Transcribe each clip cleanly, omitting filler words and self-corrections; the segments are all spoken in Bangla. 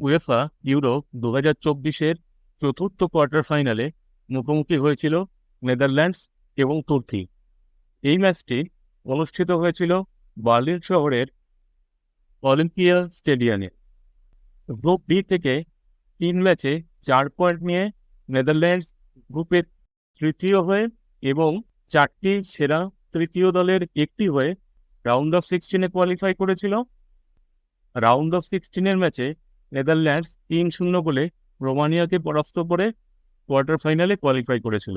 উয়েফা ইউরো 2024-এর চতুর্থ কোয়ার্টার ফাইনালে মুখোমুখি হয়েছিল নেদারল্যান্ডস এবং তুর্কি। এই ম্যাচটি অনুষ্ঠিত হয়েছিল বার্লিন শহরের অলিম্পিয়া স্টেডিয়ামে। গ্রুপ বি থেকে 3 ম্যাচে 4 পয়েন্ট নিয়ে নেদারল্যান্ডস গ্রুপের তৃতীয় হয়ে এবং 4টি সেরা তৃতীয় দলের একটি হয়ে রাউন্ড অফ 16-এ কোয়ালিফাই করেছিল। রাউন্ড অফ 16-এর ম্যাচে নেদারল্যান্ডস 3-0 গোলে রোমানিয়াকে পরাস্ত করে কোয়ার্টার ফাইনালে কোয়ালিফাই করেছিল।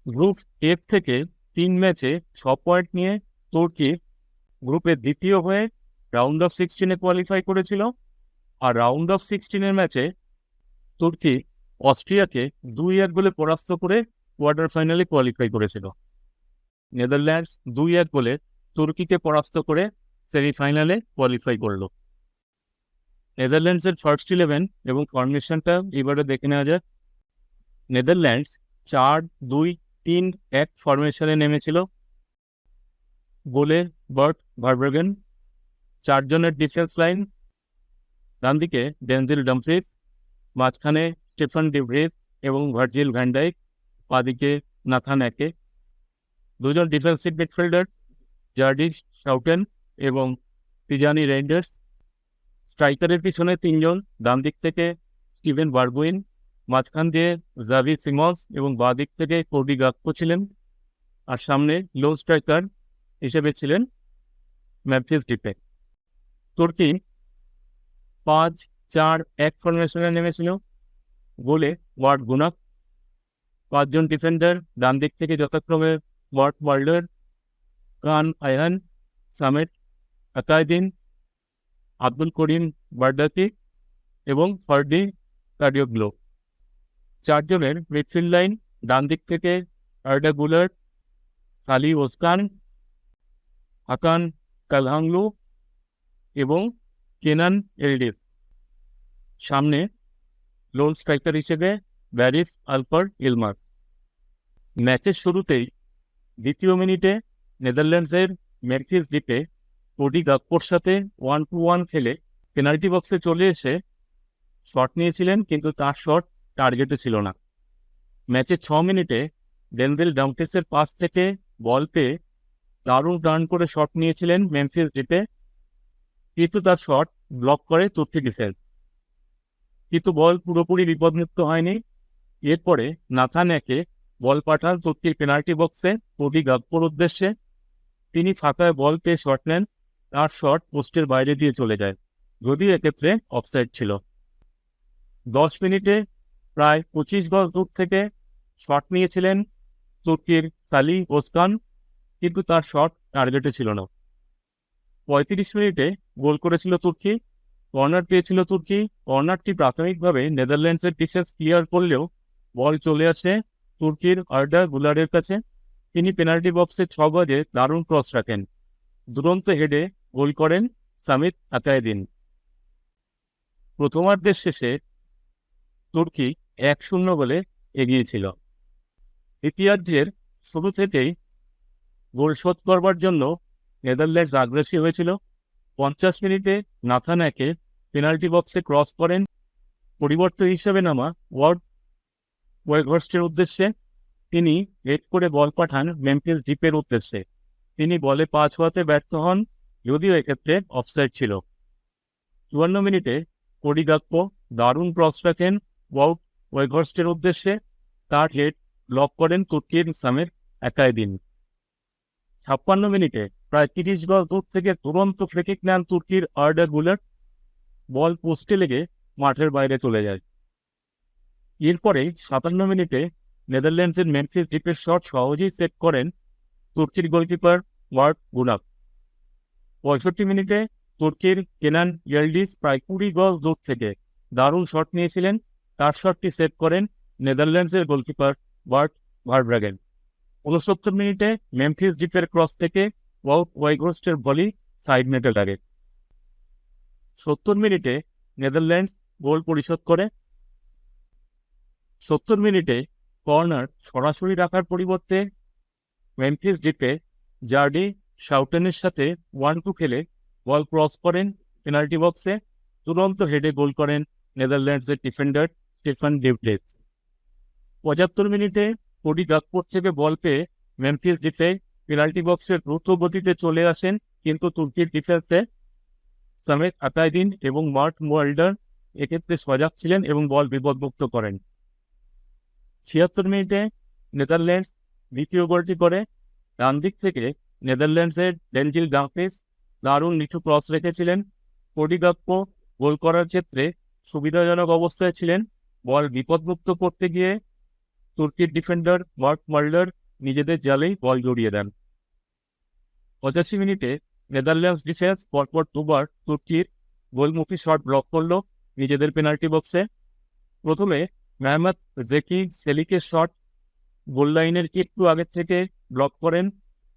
গ্রুপ এফ থেকে 3 ম্যাচে 6 পয়েন্ট নিয়ে তুর্কি গ্রুপের দ্বিতীয় হয়ে রাউন্ড অফ 16-এ কোয়ালিফাই করেছিল। আর রাউন্ড অফ 16-এর ম্যাচে তুর্কি অস্ট্রিয়াকে 2-1 গোলে পরাস্ত করে কোয়ার্টার ফাইনালে কোয়ালিফাই করেছিল। নেদারল্যান্ডস 2-1 গোলে তুর্কিকে পরাস্ত করে সেমিফাইনালে কোয়ালিফাই করল। নেদারল্যান্ডসের ফার্স্ট 11 এবং ফরমেশনটা এবারে দেখে নেওয়া যাক। নেদারল্যান্ডস 4-2-3-1 ফরমেশনে নেমেছিল। গোলে বার্ট ভারব্রেগেন, 4 জনের ডিফেন্স লাইন, ডান দিকে ডেনজিল ডামফ্রিজ, মাঝখানে স্টেফান ডি ভ্রিজ এবং ভার্জিল ভ্যান ডাইক, বাদিকে নাথান একে, 2 জন ডিফেন্সিভ মিডফিল্ডার জার্ডি শাউটেন এবং তিজানি রেইন্ডার্স, স্ট্রাইকারের পিছনে 3 জন, ডান দিক থেকে স্টিভেন বারগুইন, মাঝখান দিয়ে জাভি সিমন্স এবং বাঁ দিক থেকে কোডি গাকপো ছিলেন, আর সামনে লো স্ট্রাইকার হিসেবে ছিলেন মেমফিস ডিপে। তুর্কি 5-4-1 ফরমেশনে নেমেছিল। গোলে ওয়ার্ড গুনাক, 5 জন ডিফেন্ডার, ডান দিক থেকে যথাক্রমে ওয়ার্ড ওয়ার্ল্ডার, কান আয়হান, সামেট আকায়দিন, আব্দুল করিম বারদাতি এবং ফার্ডি কার্ডিওগ্লো। 4 জনের মিডফিল্ড লাইন, ডান দিক থেকে আর্ডা গুলার, সালি ওসকান, হাকান কালহাংলু এবং কেনান এলডিস। সামনে লোন স্ট্রাইকার হিসেবে ব্যারিস আলপার ইলমাস। ম্যাচের শুরুতেই দ্বিতীয় মিনিটে নেদারল্যান্ডসের মেমফিস ডিপে কোডি গাকপোর সাথে 1-1 খেলে পেনাল্টি বক্সে চলে এসে শট নিয়েছিলেন, কিন্তু তার শট টার্গেটে ছিল না। ম্যাচের 6 মিনিটে ডেনজিল ডামফ্রিজের পাস থেকে বল পেয়ে দারুণ টার্ন করে শট নিয়েছিলেন মেমফিস ডিপে, কিন্তু তার শট ব্লক করে তুর্কি ডিফেন্স। কিন্তু বল পুরোপুরি বিপদমুক্ত হয়নি। এরপরে নাথান একে বল পাঠান তুর্কির পেনাল্টি বক্সে কোডি গাকপোর উদ্দেশ্যে। তিনি ফাঁকায় বল পেয়ে শট নেন, তার শট পোস্টের বাইরে দিয়ে চলে যায়, যদিও এক্ষেত্রে অফসাইড ছিল। 10 মিনিটে প্রায় 25 গজ দূর থেকে শট নিয়েছিলেন তুর্কির সালি ওসকান, কিন্তু তার শট টার্গেটে ছিল না। 35 মিনিটে গোল করেছিল তুর্কি। কর্নার পেয়েছিল তুর্কি। কর্নারটি প্রাথমিকভাবে নেদারল্যান্ডসের ডিফেন্স ক্লিয়ার করলেও বল চলে আসে তুর্কির আর্ডা গুলারের কাছে। তিনি পেনাল্টি বক্সে 6 গজে দারুণ ক্রস রাখেন। দুরন্ত হেডে গোল করেন সামিত আকায়দিন। প্রথমার্ধের শেষে তুর্কি 1-0 গোলে এগিয়েছিল। দ্বিতীয়ার্ধের শুরু থেকেই গোল শোধ করবার জন্য নেদারল্যান্ডস আগ্রাসী হয়েছিল। 50 মিনিটে নাথান একে পেনাল্টি বক্সে ক্রস করেন পরিবর্তন হিসেবে নামা ওয়ার্ড ওয়েঘর্স্টের উদ্দেশ্যে। তিনি হেড করে বল পাঠান মেমফিস ডিপের উদ্দেশ্যে। তিনি বলে পা ছোঁয়াতে ব্যর্থ হন, যদিও এক্ষেত্রে অফসাইড ছিল। 54 মিনিটে কোডি গাকপো দারুণ ক্রস রাখেন ওয়ার্ড ওয়েঘর্স্টের উদ্দেশ্যে। তার হেড ব্লক করেন তুর্কির সামের আকায়দিন। 56 মিনিটে প্রায় 30 গজ দূর থেকে দুরন্ত ফ্রিকিক নেন তুর্কির আর্ডা গুলার। বল পোস্টে লেগে মাঠের বাইরে চলে যায়। এরপরে 57 মিনিটে নেদারল্যান্ডসের মেমফিস ডিপের শট সহজেই সেট করেন তুর্কির গোলকিপার ওয়ার্ড গুনাক। 65 মিনিটে তুর্কির কেনান ইয়েলডিস প্রায় 20 গজ দূর থেকে দারুণ শট নিয়েছিলেন, তার শটটি সেট করেন নেদারল্যান্ডসের গোলকিপার বার্ট ভারব্রেগেন। 69 মিনিটে মেমফিস ডিপের ক্রস থেকে ওয়াউট ওয়েঘর্স্টের বলি সাইড নেটে লাগে। 70 মিনিটে নেদারল্যান্ডস গোল পরিশোধ করে। 70 মিনিটে কর্নার সরাসরি রাখার পরিবর্তে মেমফিস ডিপে জার্ডি শাউটেনের সাথে 1-2 খেলে বল ক্রস করেন পেনাল্টি বক্সে। দুরন্ত হেডে গোল করেন নেদারল্যান্ডসের ডিফেন্ডার স্টেফান ডে ভ্রিজ। ৭৫ মিনিটে কোডি গাকপো থেকে বল পেয়ে মেমফিস ডিপে পেনাল্টি বক্সে দ্রুত গতিতে চলে আসেন, কিন্তু তুর্কির ডিফেন্সে সামেট আতাইদিন এবং মার্ট মোয়াল্ডার এক্ষেত্রে সজাগ ছিলেন এবং বল বিপদমুক্ত করেন। ৭৬ মিনিটে নেদারল্যান্ডস দ্বিতীয় গোলটি করে। ডান দিক থেকে নেদারল্যান্ডসের ডেনজিল ডাম্ফ্রিজ দারুণ নিচু ক্রস রেখেছিলেন। কোডি গাকপো গোল করার ক্ষেত্রে সুবিধাজনক অবস্থায় ছিলেন। বল বিপদমুক্ত করতে গিয়ে তুর্কির ডিফেন্ডার মার্ক মাল্ডার নিজেদের জালেই বল জড়িয়ে দেন। ৮৫ মিনিটে নেদারল্যান্ডস ডিফেন্স পরপর দুবার তুর্কির গোলমুখী শট ব্লক করল নিজেদের পেনাল্টি বক্সে। প্রথমে মেহমত জেকি সেলিকের শট গোল লাইনের একটু আগে থেকে ব্লক করেন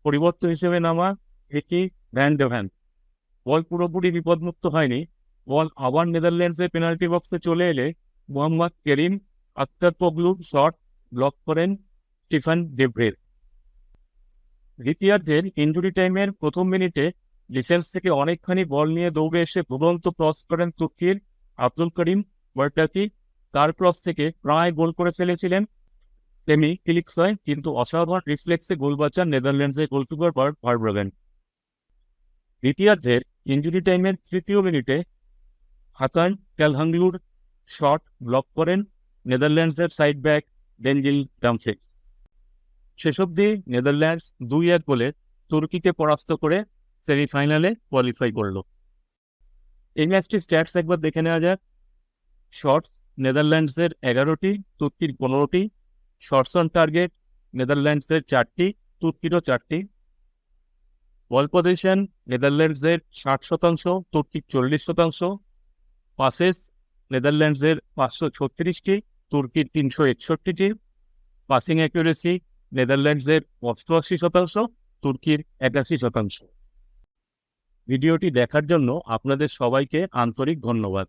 পরিবর্তন হিসেবে নামা ভিকি ভ্যান ডে ভ্যান। বল পুরোপুরি বিপদমুক্ত হয়নি। বল আবার নেদারল্যান্ডসের পেনাল্টি বক্সে চলে এলে মোহাম্মদ কেরিম আক্তারপোগলুর শট ব্লক করেন স্টিফান ডে ভ্রিজ। দ্বিতীয়ার্ধের ইনজুরি টাইমের প্রথম মিনিটে ডিফেন্স থেকে অনেকখানি বল নিয়ে দৌড়ে এসে দুরন্ত ক্রস করেন তুর্কির আব্দুল করিম বার্টাকি। তার ক্রস থেকে প্রায় গোল করে ফেলেছিলেন সেমি কিলিকসয়, কিন্তু অসাধারণ রিফ্লেক্সে গোল বাঁচান নেদারল্যান্ডসের গোলকিপার বার্ট ভারব্রগেন। দ্বিতীয়ার্ধের ইনজুরি টাইমের তৃতীয় মিনিটে হাকান ক্যালহাংলুর শট ব্লক করেন নেদারল্যান্ডসের সাইড ব্যাক ডেনজিল ডামফ্রিজ। শেষ অবধি নেদারল্যান্ডস ২-১ গোলে তুর্কিকে পরাস্ত করে সেমিফাইনালে কোয়ালিফাই করল। এই ম্যাচটি স্ট্যাটস একবার দেখে নেওয়া যাক। শটস নেদারল্যান্ডসের ১১টি, তুর্কির ১৫টি। শটস অন টার্গেট নেদারল্যান্ডসের ৪টি, তুর্কিরও ৪টি। বল পজিশন নেদারল্যান্ডসের ৬০%, তুর্কির ৪০%। পাসেস নেদারল্যান্ডসের ৫৩৬টি, তুর্কির ৩৬১টি। পাসিং অ্যাকুরেসি নেদারল্যান্ডসের ৮৮%, তুর্কির ৮১%। ভিডিওটি দেখার জন্য আপনাদের সবাইকে আন্তরিক ধন্যবাদ।